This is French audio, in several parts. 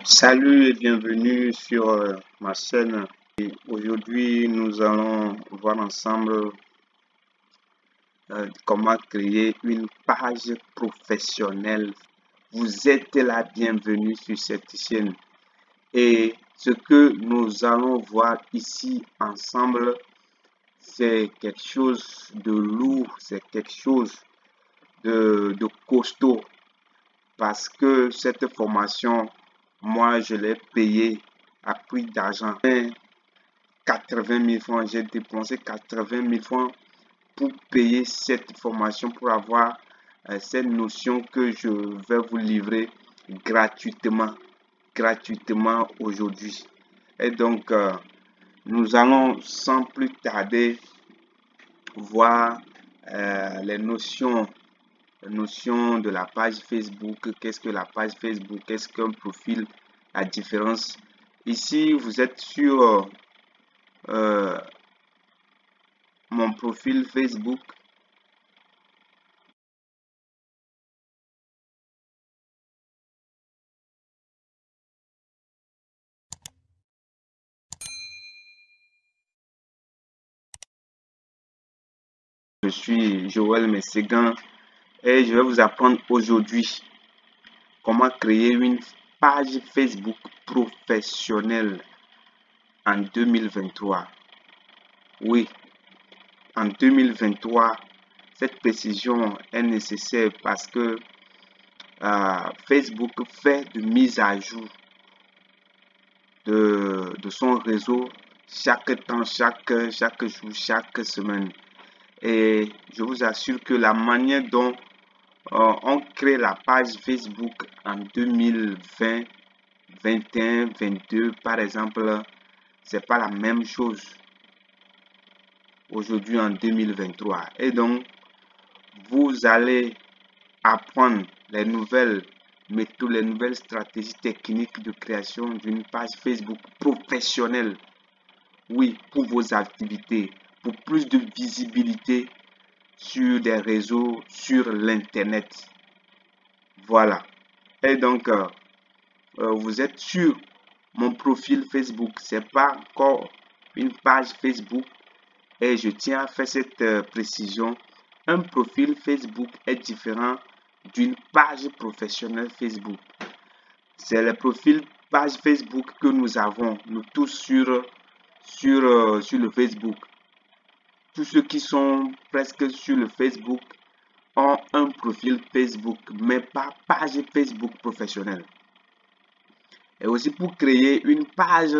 Salut et bienvenue sur ma chaîne. Et aujourd'hui, nous allons voir ensemble comment créer une page professionnelle. Vous êtes la bienvenue sur cette chaîne. Et ce que nous allons voir ici ensemble, c'est quelque chose de lourd, c'est quelque chose de costaud. Parce que cette formation, moi, je l'ai payée à prix d'argent. 80 000 francs, j'ai dépensé 80 000 francs pour payer cette formation, pour avoir cette notion que je vais vous livrer gratuitement aujourd'hui. Et donc, nous allons sans plus tarder voir les notions de la page Facebook. Qu'est-ce que la page Facebook? Qu'est-ce qu'un profil? La différence. Ici, vous êtes sur mon profil Facebook. Je suis Joël Mességan et je vais vous apprendre aujourd'hui comment créer une page Facebook professionnelle en 2023. Oui, en 2023, cette précision est nécessaire parce que Facebook fait de mise à jour de son réseau chaque temps, chaque jour, chaque semaine. Et je vous assure que la manière dont on crée la page Facebook en 2020, 21, 22 par exemple, c'est pas la même chose aujourd'hui en 2023. Et donc, vous allez apprendre les nouvelles méthodes, les nouvelles stratégies techniques de création d'une page Facebook professionnelle. Oui, pour vos activités, pour plus de visibilité sur des réseaux, sur l'internet. Voilà. Et donc, vous êtes sur mon profil Facebook. C'est pas encore une page Facebook. Et je tiens à faire cette précision. Un profil Facebook est différent d'une page professionnelle Facebook. C'est le profil page Facebook que nous avons, nous tous sur le Facebook. Tous ceux qui sont presque sur le Facebook ont un profil Facebook, mais pas page Facebook professionnelle. Et aussi pour créer une page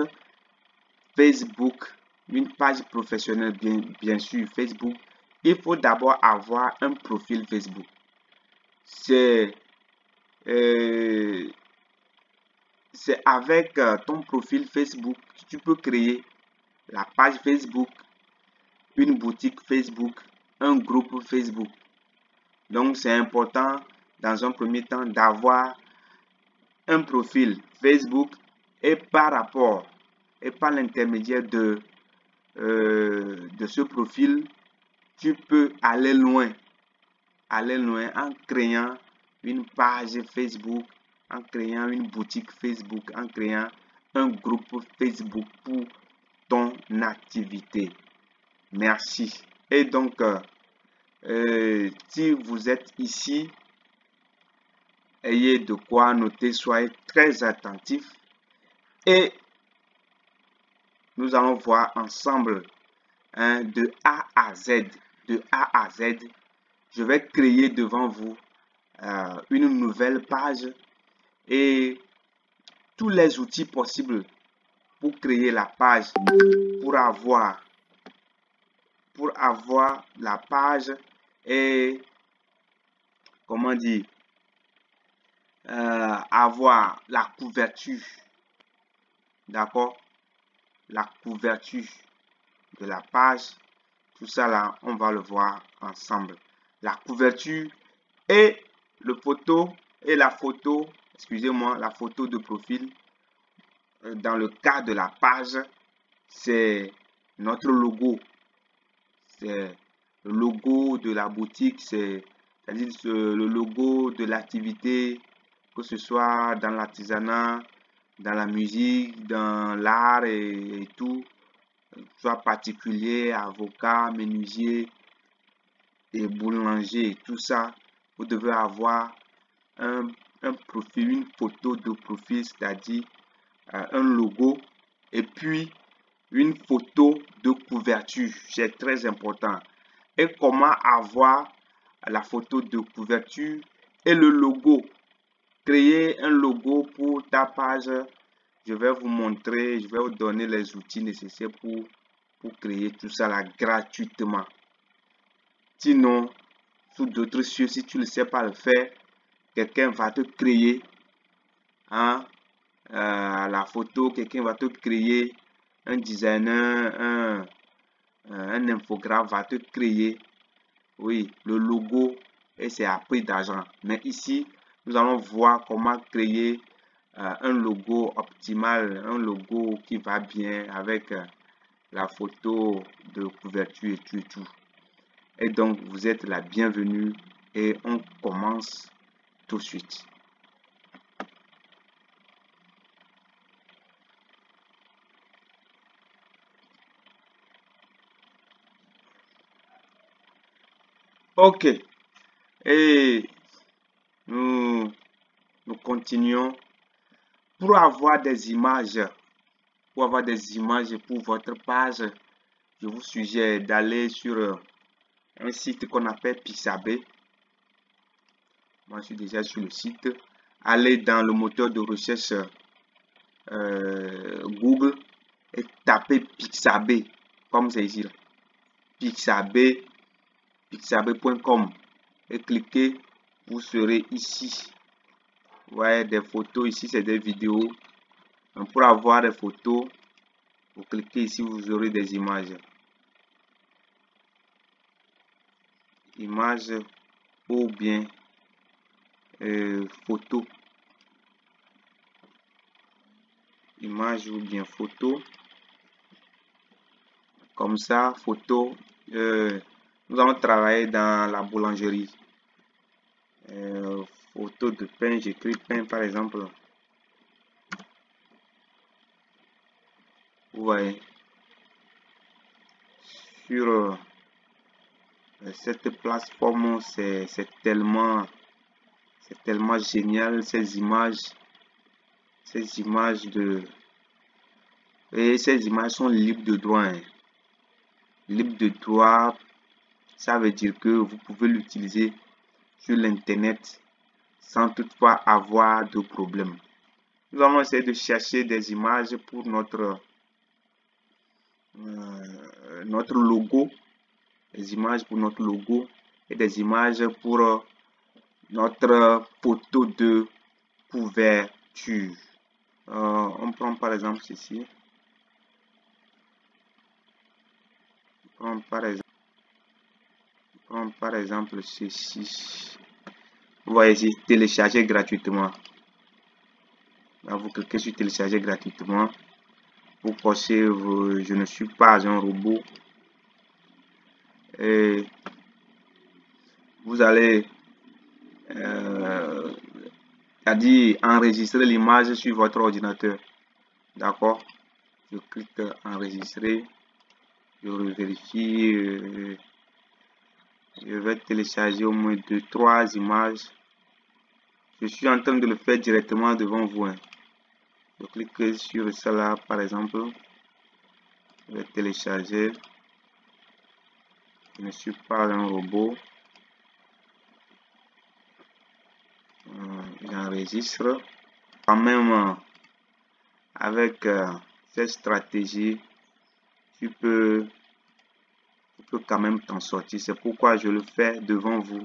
Facebook, une page professionnelle, bien sûr Facebook, il faut d'abord avoir un profil Facebook. C'est avec ton profil Facebook que tu peux créer la page Facebook, une boutique Facebook, un groupe Facebook. Donc, c'est important dans un premier temps d'avoir un profil Facebook et par rapport et par l'intermédiaire de ce profil, tu peux aller loin en créant une page Facebook, en créant une boutique Facebook, en créant un groupe Facebook pour ton activité. Merci. Et donc, si vous êtes ici, ayez de quoi noter, soyez très attentifs et nous allons voir ensemble de A à Z. De A à Z, je vais créer devant vous une nouvelle page et tous les outils possibles pour créer la page, pour avoir la page et comment dire, avoir la couverture, d'accord, la couverture de la page, tout ça là, on va le voir ensemble. La couverture et le photo et la photo, excusez-moi, la photo de profil. Dans le cas de la page, c'est notre logo. C'est le logo de la boutique, c'est-à-dire le logo de l'activité, que ce soit dans l'artisanat, dans la musique, dans l'art et tout, soit particulier, avocat, menuisier et boulanger, tout ça, vous devez avoir un profil, une photo de profil, c'est-à-dire un logo et puis une photo de couverture. C'est très important. Et comment avoir la photo de couverture et le logo? Créer un logo pour ta page. Je vais vous montrer, je vais vous donner les outils nécessaires pour créer tout ça là gratuitement. Sinon, sous d'autres cieux, si tu ne sais pas le faire, quelqu'un va te créer la photo, quelqu'un va te créer, un designer, un infographe va te créer, oui, le logo et c'est à prix d'argent. Mais ici, nous allons voir comment créer un logo optimal, un logo qui va bien avec la photo de couverture et tout et tout. Et donc, vous êtes la bienvenue et on commence tout de suite. Ok, et nous continuons. Pour avoir des images, pour votre page, je vous suggère d'aller sur un site qu'on appelle Pixabay. Moi, je suis déjà sur le site. Allez dans le moteur de recherche Google et tapez Pixabay, comme c'est ici. Pixabay, pixabay.com et cliquez, vous serez ici. Vous voyez des photos, ici c'est des vidéos. Donc, pour avoir des photos, vous cliquez ici, vous aurez des images. Images ou bien photos. Images ou bien photos. Comme ça, photo. Nous allons travailler dans la boulangerie. Photo de pain, j'écris pain par exemple. Vous voyez. Sur cette plateforme, c'est tellement génial, ces images de... Et ces images sont libres de droit. Libre de droit, ça veut dire que vous pouvez l'utiliser sur l'internet sans toutefois avoir de problème. Nous allons essayer de chercher des images pour notre logo, des images pour notre logo et des images pour notre photo de couverture. On prend par exemple ceci. On prend par exemple ceci. Vous voyez ici, télécharger gratuitement. Là, vous cliquez sur télécharger gratuitement. Vous cochez, je ne suis pas un robot. Et vous allez c'est-à-dire enregistrer l'image sur votre ordinateur. D'accord? Je clique enregistrer. Je vérifie. Je vais télécharger au moins 2-3 images. Je suis en train de le faire directement devant vous. Je clique sur cela par exemple. Je vais télécharger. Je ne suis pas un robot. J'enregistre. Quand même, avec cette stratégie, tu peux quand même t'en sortir. C'est pourquoi je le fais devant vous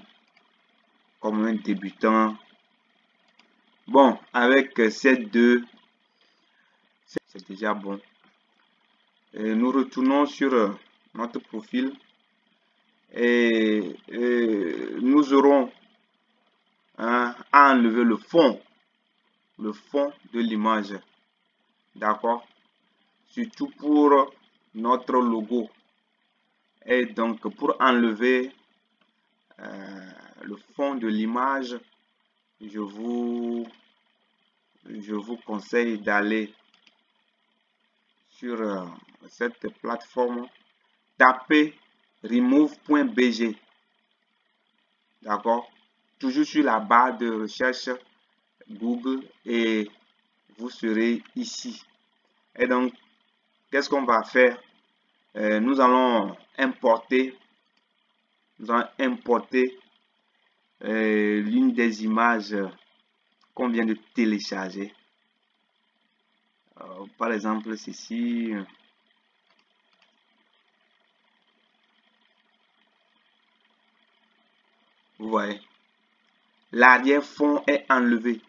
comme un débutant. Bon, avec ces deux, c'est déjà bon. Et nous retournons sur notre profil et nous aurons à enlever le fond de l'image. D'accord? Surtout pour notre logo. Et donc, pour enlever le fond de l'image, je vous je vous conseille d'aller sur cette plateforme, tapez remove.bg, d'accord, toujours sur la barre de recherche Google et vous serez ici. Et donc, qu'est-ce qu'on va faire? Nous allons importer l'une des images qu'on vient de télécharger. Par exemple, ceci. Vous voyez, l'arrière-fond est enlevé.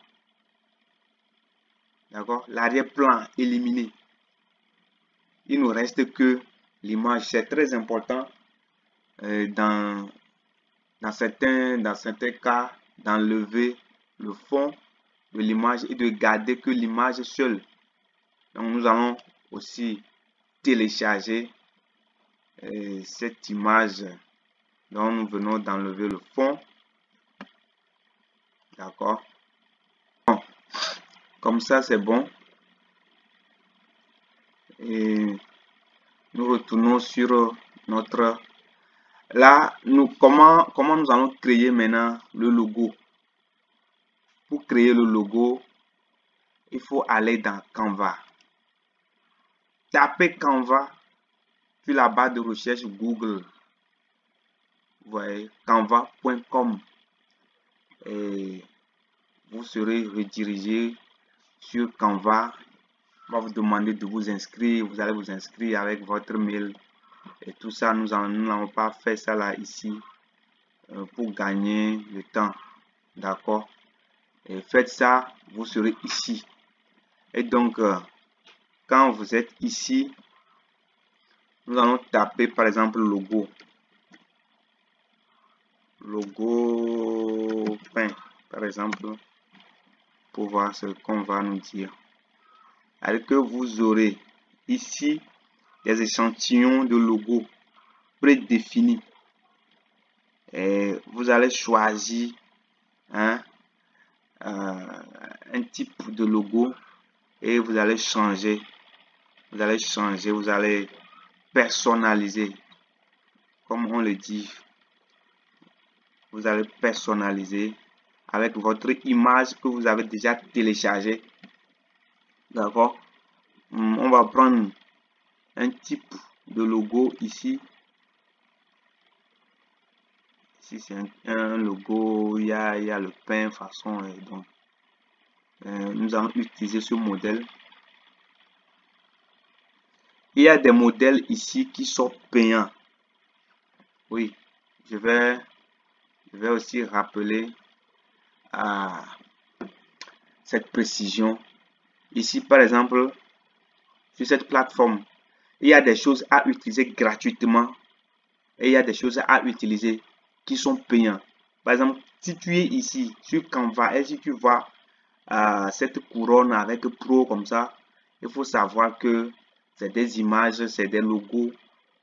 D'accord? L'arrière-plan éliminé. Il ne reste que l'image. C'est très important dans certains cas d'enlever le fond de l'image et de garder que l'image seule. Donc nous allons aussi télécharger cette image dont nous venons d'enlever le fond. D'accord? Bon, comme ça c'est bon. Et nous retournons sur notre... Là, comment nous allons créer maintenant le logo? Pour créer le logo, il faut aller dans Canva. Tapez Canva sur la barre de recherche Google. Vous voyez, canva.com. Et vous serez redirigé sur Canva. On va vous demander de vous inscrire. Vous allez vous inscrire avec votre mail. Et tout ça, nous n'allons pas faire ça là, ici, pour gagner le temps. D'accord? Et faites ça, vous serez ici. Et donc, quand vous êtes ici, nous allons taper par exemple logo. Logo peint, par exemple, pour voir ce qu'on va nous dire. Alors que vous aurez ici des échantillons de logo prédéfinis. Et vous allez choisir un type de logo et vous allez changer. Vous allez personnaliser. Comme on le dit, vous allez personnaliser avec votre image que vous avez déjà téléchargée. D'accord? On va prendre un type de logo ici. Ici, c'est un logo, il y a le pain façon. Donc, nous allons utiliser ce modèle. Il y a des modèles ici qui sont payants. Oui, je vais aussi rappeler à cette précision. Ici, par exemple, sur cette plateforme, il y a des choses à utiliser gratuitement et il y a des choses à utiliser qui sont payantes. Par exemple, si tu es ici sur Canva et si tu vois cette couronne avec Pro comme ça, il faut savoir que c'est des images, c'est des logos,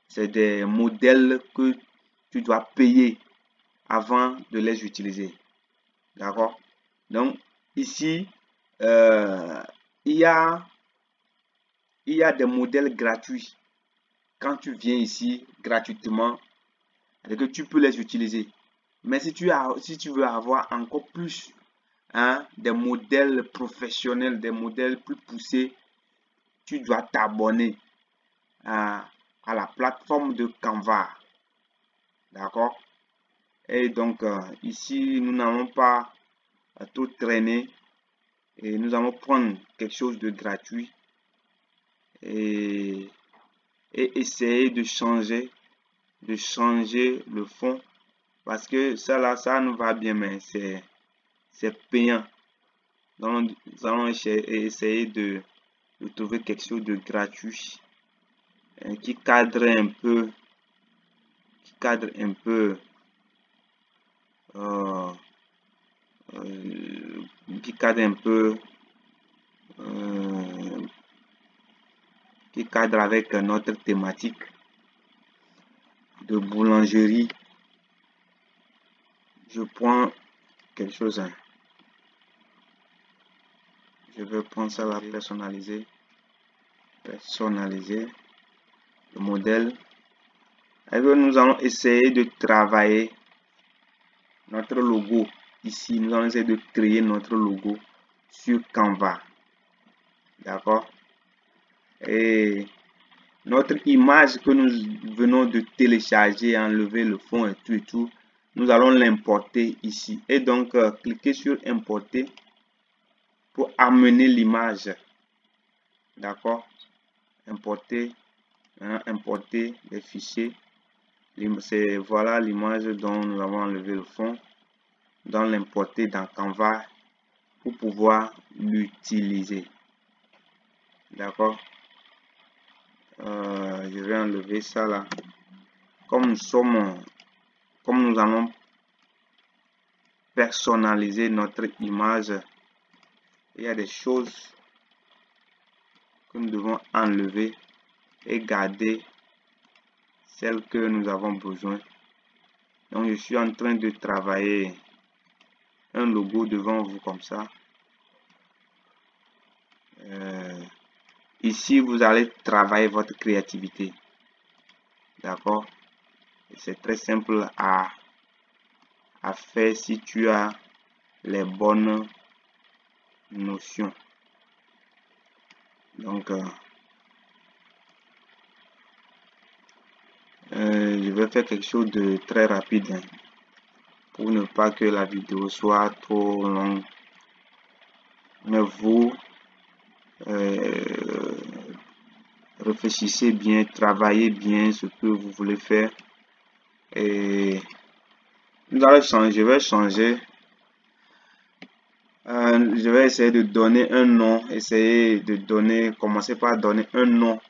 c'est des modèles que tu dois payer avant de les utiliser. D'accord? Donc, ici, il y a des modèles gratuits. Quand tu viens ici gratuitement, et que tu peux les utiliser. Mais si tu veux avoir encore plus des modèles professionnels, des modèles plus poussés, tu dois t'abonner à la plateforme de Canva. D'accord? Et donc, ici, nous n'allons pas tout traîner. Et nous allons prendre quelque chose de gratuit et essayer de changer le fond. Parce que ça là, ça nous va bien, mais c'est payant. Donc, nous allons essayer de trouver quelque chose de gratuit qui cadre un peu, qui cadre un peu, qui cadre avec notre thématique de boulangerie. Je prends quelque chose. Je Je vais prendre ça là, personnaliser le modèle. Et nous allons essayer de travailler notre logo ici. Nous allons essayer de créer notre logo sur Canva. D'accord? Et notre image que nous venons de télécharger, enlever le fond et tout, nous allons l'importer ici. Et donc, cliquez sur importer pour amener l'image. D'accord? Importer, importer les fichiers. Voilà l'image dont nous avons enlevé le fond. Dans l'importer dans Canva pour pouvoir l'utiliser. D'accord? Je vais enlever ça là. Comme nous allons personnaliser notre image, il y a des choses que nous devons enlever et garder celles que nous avons besoin. Donc je suis en train de travailler un logo devant vous comme ça. Ici vous allez travailler votre créativité. D'accord? C'est très simple à faire si tu as les bonnes notions. Donc je vais faire quelque chose de très rapide pour ne pas que la vidéo soit trop longue. Mais vous réfléchissez bien, travaillez bien ce que vous voulez faire. Et nous allons changer, je vais changer. Je vais essayer de donner un nom, commencer par donner un nom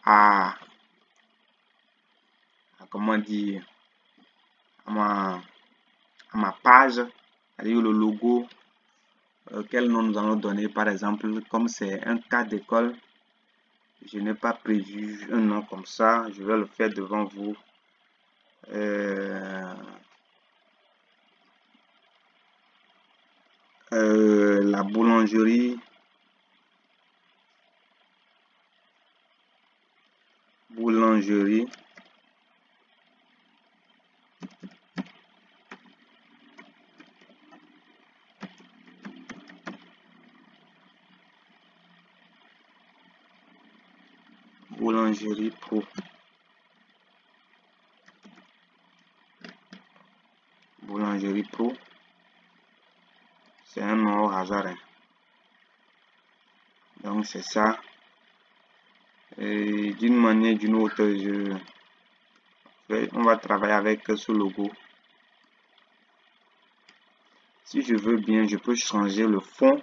à comment dire, à ma page, c'est-à-dire le logo. Quel nom nous allons donner, par exemple, comme c'est un cas d'école, je n'ai pas prévu un nom comme ça, je vais le faire devant vous. La boulangerie. Boulangerie. Boulangerie Pro. Boulangerie Pro. C'est un nom au hasard. Hein. Donc c'est ça. Et d'une manière ou d'une autre, on va travailler avec ce logo. Si je veux bien, je peux changer le fond,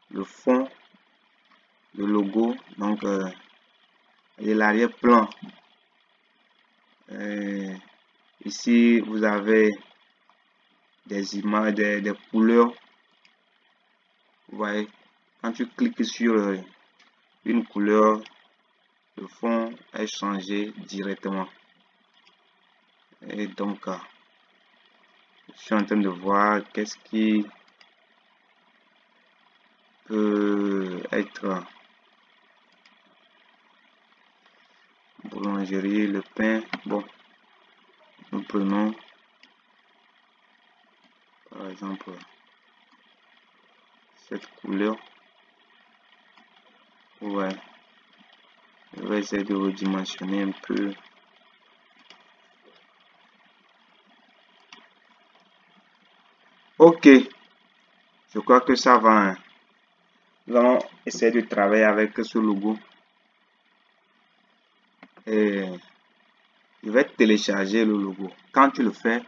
le logo, donc et l'arrière-plan. Ici, vous avez des images, des couleurs. Vous voyez, quand tu cliques sur une couleur, le fond est changé directement. Et donc, je suis en train de voir qu'est-ce qui peut être boulangerie, le pain. Bon, nous prenons par exemple cette couleur. Ouais, je vais essayer de redimensionner un peu. Ok, je crois que ça va. Hein. Nous allons essayer de travailler avec ce logo. Et je vais télécharger le logo. Quand tu le fais,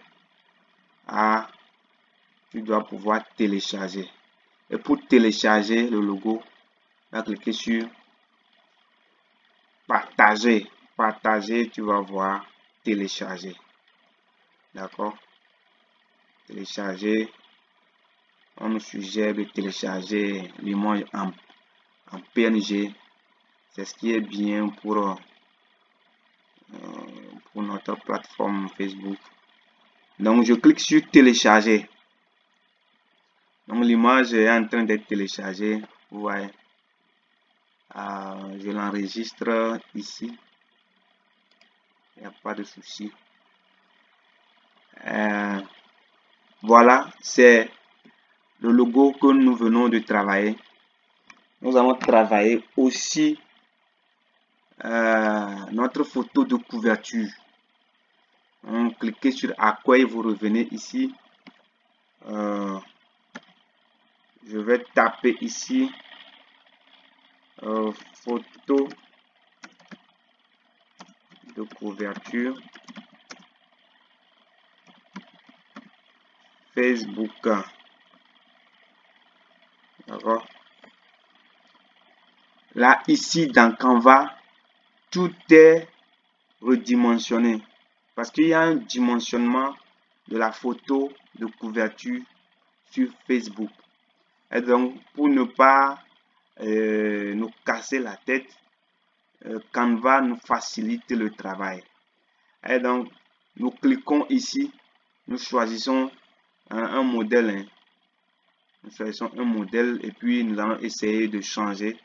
tu dois pouvoir télécharger. Et pour télécharger le logo, tu vas cliquer sur partager. Partager, tu vas voir télécharger. D'accord? Télécharger. On nous suggère de télécharger l'image en PNG. C'est ce qui est bien pour notre plateforme Facebook. Donc je clique sur télécharger. Donc l'image est en train d'être téléchargée. Vous voyez, je l'enregistre ici. Il n'y a pas de souci. Voilà, c'est le logo que nous venons de travailler. Nous allons travailler aussi notre photo de couverture. On cliquez sur Accueil, vous revenez ici. Je vais taper ici photo de couverture Facebook. D'accord. Là, ici, dans Canva, tout est redimensionné. Parce qu'il y a un dimensionnement de la photo de couverture sur Facebook. Et donc, pour ne pas nous casser la tête, Canva nous facilite le travail. Et donc, nous cliquons ici, nous choisissons un modèle. Hein. Nous choisissons un modèle et puis nous allons essayer de changer.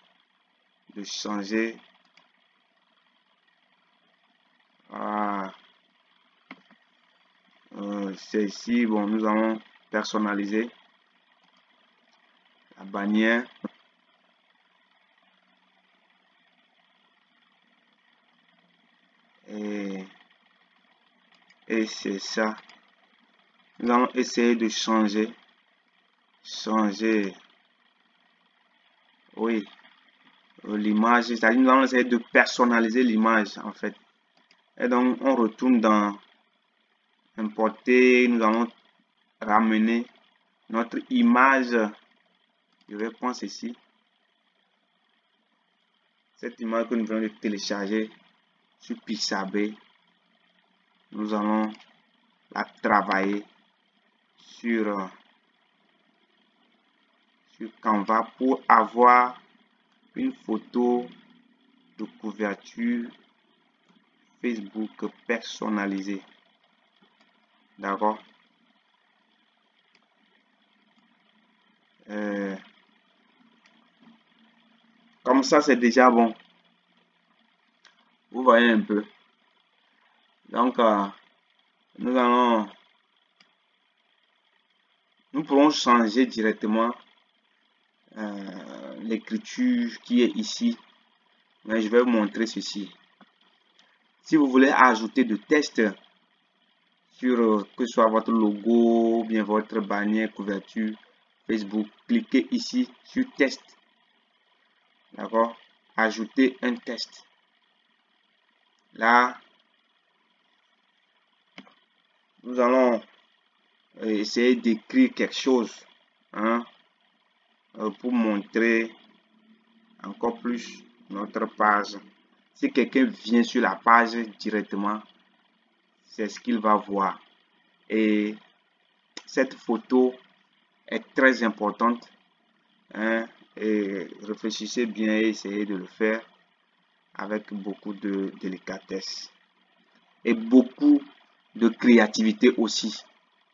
C'est ici, bon, nous allons personnaliser la bannière. Et c'est ça. Nous allons essayer de changer. Oui, l'image, c'est-à-dire nous allons essayer de personnaliser l'image en fait. Et donc on retourne dans importer, nous allons ramener notre image. Je vais prendre ceci. Cette image que nous venons de télécharger sur Pixabay, nous allons la travailler sur Canva pour avoir une photo de couverture Facebook personnalisée. D'accord. Comme ça, c'est déjà bon. Vous voyez un peu. Donc, nous pourrons changer directement l'écriture qui est ici. Mais je vais vous montrer ceci. Si vous voulez ajouter de texte sur que ce soit votre logo ou bien votre bannière couverture Facebook, cliquez ici sur texte. D'accord. Ajouter un texte. Là, nous allons essayer d'écrire quelque chose hein, pour montrer encore plus notre page. Si quelqu'un vient sur la page directement, c'est ce qu'il va voir. Et cette photo est très importante. Hein, et réfléchissez bien et essayez de le faire avec beaucoup de délicatesse et beaucoup de créativité aussi.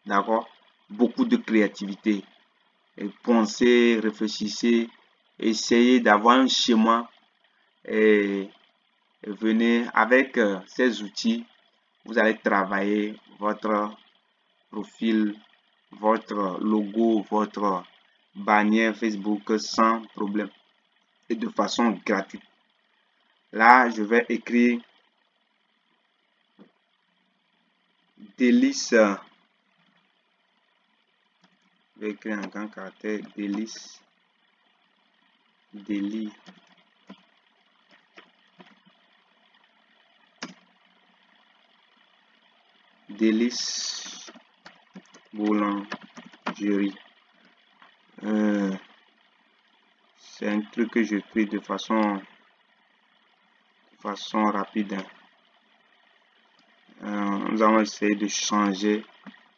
D'accord? Beaucoup de créativité. Et pensez, réfléchissez, essayez d'avoir un schéma et venez avec ces outils. Vous allez travailler votre profil, votre logo, votre bannière Facebook sans problème et de façon gratuite. Là, je vais écrire délice. Je vais écrire en grand caractère délice. Délit. Délice boulangerie. C'est un truc que je fais de façon rapide. Nous allons essayer de changer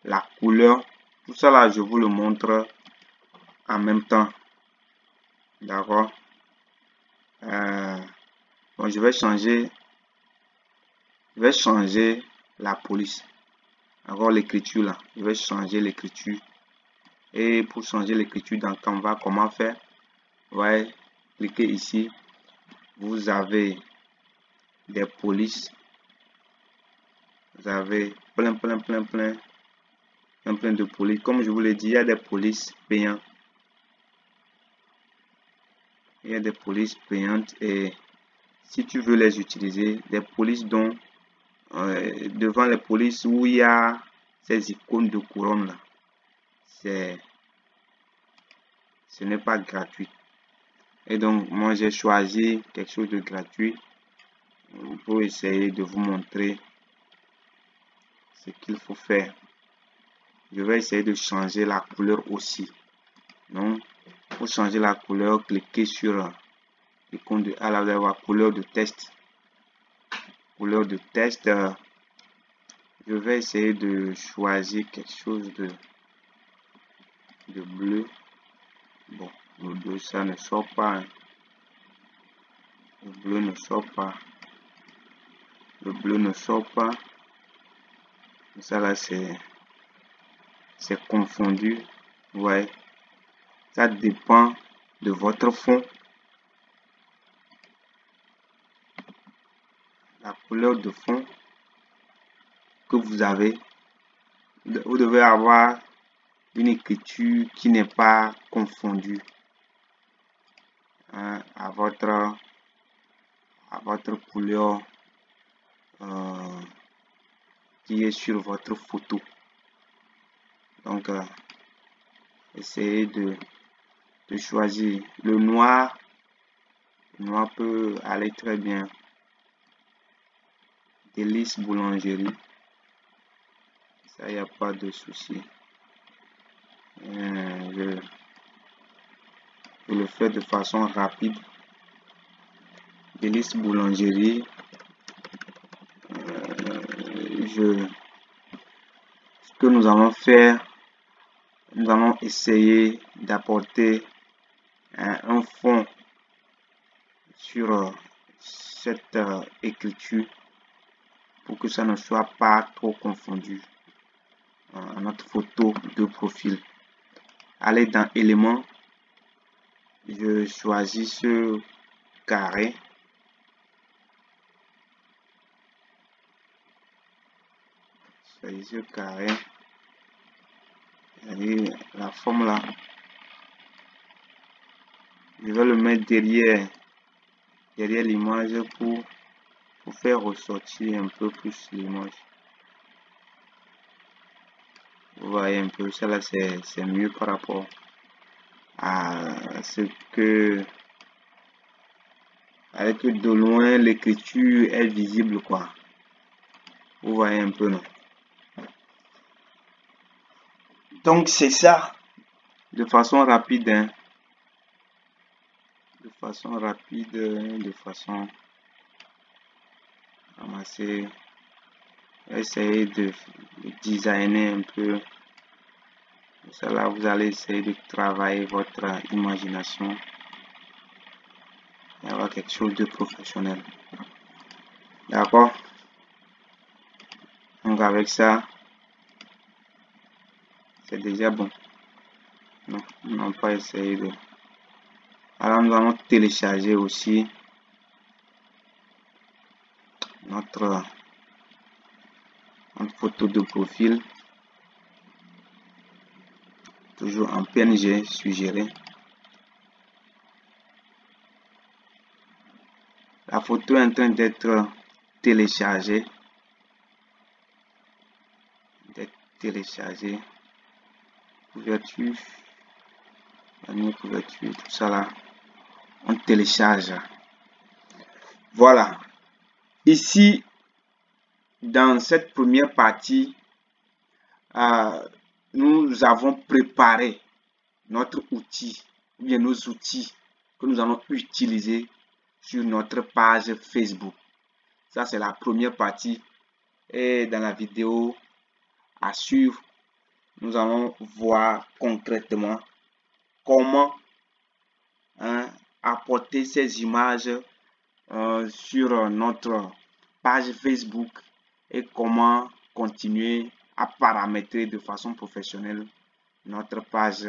la couleur. Tout ça là, je vous le montre en même temps. D'accord. Bon, je vais changer la police. D'accord, l'écriture là. Je vais changer l'écriture. Et pour changer l'écriture dans Canva, comment faire? Ouais, cliquez ici. Vous avez des polices. Vous avez plein de polices. Comme je vous l'ai dit, il y a des polices payantes. Il y a des polices payantes et si tu veux les utiliser, des polices dont devant les polices où il y a ces icônes de couronne là, ce n'est pas gratuit. Et donc moi j'ai choisi quelque chose de gratuit pour essayer de vous montrer ce qu'il faut faire. Je vais essayer de changer la couleur aussi. Donc pour changer la couleur, cliquez sur l'icône de vous allez voir couleur de test. Couleur de test. Je vais essayer de choisir quelque chose de bleu. Bon, le bleu ça ne sort pas. Hein. Le bleu ne sort pas. Le bleu ne sort pas. Ça là c'est confondu. Ouais. Ça dépend de votre fond. La couleur de fond que vous avez. Vous devez avoir une écriture qui n'est pas confondue hein, à votre couleur qui est sur votre photo. Donc essayez de choisir le noir. Le noir peut aller très bien. Délice boulangerie, ça y a pas de souci. Je le fais de façon rapide. Délice boulangerie. Ce que nous allons faire, nous allons essayer d'apporter un fond sur cette écriture pour que ça ne soit pas trop confondu à notre photo de profil. Allez dans éléments, je choisis ce carré. Choisis ce carré. Et la forme là, je vais le mettre derrière l'image pour faire ressortir un peu plus l'image. Vous voyez un peu, ça là c'est mieux par rapport à ce que avec de loin l'écriture est visible quoi. Vous voyez un peu non? Donc c'est ça de façon rapide hein. De façon ramasser, essayer de designer un peu. Ça là vous allez essayer de travailler votre imagination et avoir quelque chose de professionnel. D'accord? Donc avec ça, c'est déjà bon. Non, on n'a pas essayé de... Alors nous allons télécharger aussi notre photo de profil. Toujours en PNG suggéré. La photo est en train d'être téléchargée. Couverture, couverture, tout ça là. On télécharge. Voilà. Ici, dans cette première partie, nous avons préparé notre outil, ou bien nos outils que nous allons utiliser sur notre page Facebook. Ça, c'est la première partie. Et dans la vidéo à suivre, nous allons voir concrètement comment apporter ces images sur notre page Facebook et comment continuer à paramétrer de façon professionnelle notre page